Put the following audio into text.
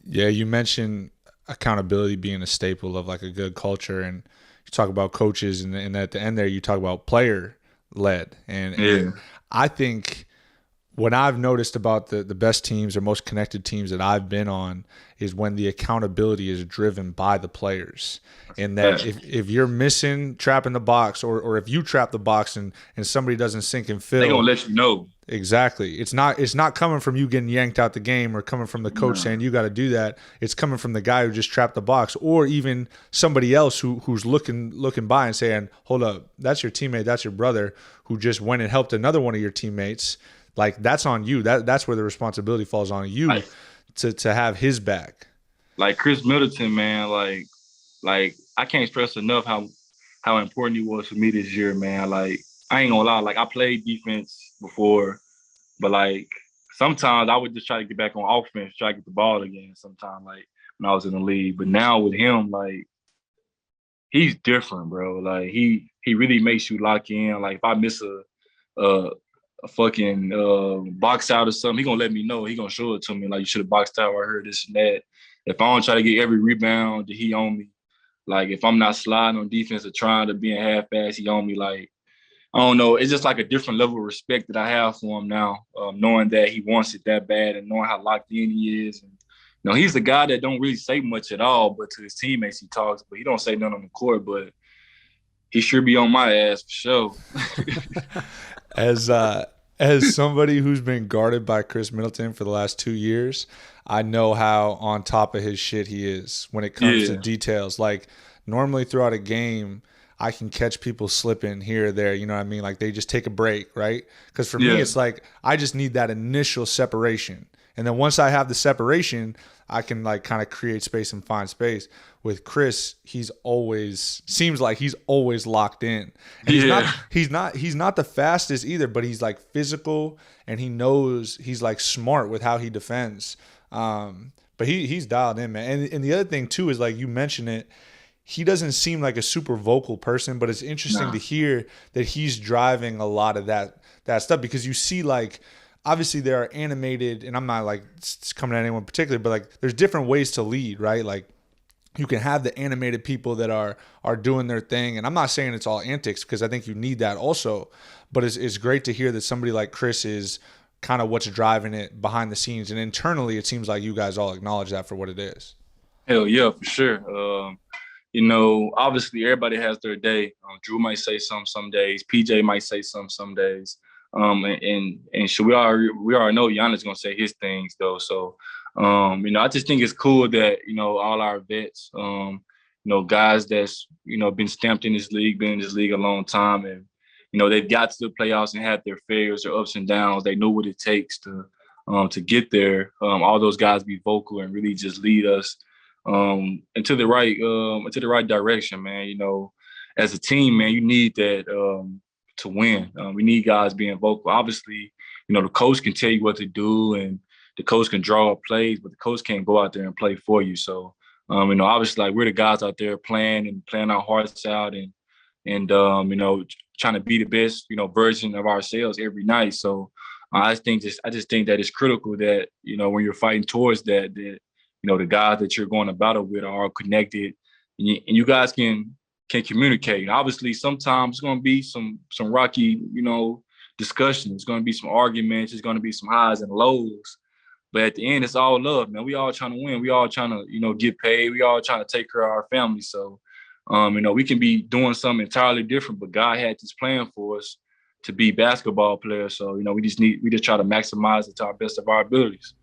Yeah, you mentioned accountability being a staple of like a good culture, and you talk about coaches, and at the end there, you talk about player led, and Yeah, I think what I've noticed about the best teams or most connected teams that I've been on is when the accountability is driven by the players. that's And a that fact. if you're missing trapping the box, or if you trap the box and somebody doesn't sink and They gonna fill. let you know. Exactly. It's not coming from you getting yanked out the game or coming from the coach Nah. saying you got to do that. It's coming from the guy who just trapped the box, or even somebody else who's looking by and saying, "Hold up, that's your teammate, that's your brother who just went and helped another one of your teammates." Like that's on you. That's where the responsibility falls on you Like to have his back. like Khris Middleton, man. Like I can't stress enough how important he was for me this year, man. Like I ain't gonna lie. Like I played defense before, but like sometimes I would just try to get back on offense, try to get the ball again. Sometimes like when I was in the league, but now with him, like he's different, bro. Like he really makes you lock in. Like if I miss a, a fucking box out or something, he gonna let me know. He gonna show it to me. Like you should have boxed out. I heard this and that. If I don't try to get every rebound that he on me, like if I'm not sliding on defense or trying to be in half ass, he on me. Like I don't know. It's just like a different level of respect that I have for him now, knowing that he wants it that bad and knowing how locked in he is. And he's the guy that don't really say much at all, but to his teammates he talks, but he don't say nothing on the court. But he sure be on my ass for sure. as uh as somebody who's been guarded by Khris Middleton for the last 2 years, I know how on top of his shit he is when it comes to Yeah, details. Like normally throughout a game, I can catch people slipping here or there. You know what I mean? Like they just take a break, right? Because for me, yeah, it's like I just need that initial separation, and then once I have the separation, I can like kind of create space and find space. With Khris, he's always seems like he's always locked in. And he's yeah, not he's not he's not the fastest either, but he's like physical and he knows he's like smart with how he defends. But he's dialed in, man. And the other thing too is like you mentioned it, he doesn't seem like a super vocal person, but it's interesting to nah, hear that he's driving a lot of that stuff because you see like obviously there are animated, and I'm not like coming at anyone in particular, but like there's different ways to lead, right? Like you can have the animated people that are doing their thing, and I'm not saying it's all antics because I think you need that also, but it's great to hear that somebody like Khris is kind of what's driving it behind the scenes, and internally it seems like you guys all acknowledge that for what it is. hell yeah, for sure. Obviously everybody has their day. Drew might say something some days. PJ might say something some days. And should we already know Giannis gonna say his things though. So, I just think it's cool that all our vets, guys that's been stamped in this league, been in this league a long time, and they've got to the playoffs and had their failures, their ups and downs. They know what it takes to get there. All those guys be vocal and really just lead us into the right direction, man. As a team, man, you need that to win. We need guys being vocal. Obviously, the coach can tell you what to do and the coach can draw up plays, but the coach can't go out there and play for you. So, obviously, like we're the guys out there playing and playing our hearts out and trying to be the best, version of ourselves every night. So, I just think that it's critical that when you're fighting towards that the guys that you're going to battle with are all connected, and you guys can communicate. Obviously, sometimes it's going to be some rocky, discussion. It's going to be some arguments. It's going to be some highs and lows. But at the end, it's all love, man. We all trying to win. We all trying to, get paid. We all trying to take care of our family. So, we can be doing something entirely different, but God had this plan for us to be basketball players. So, we just try to maximize it to our best of our abilities.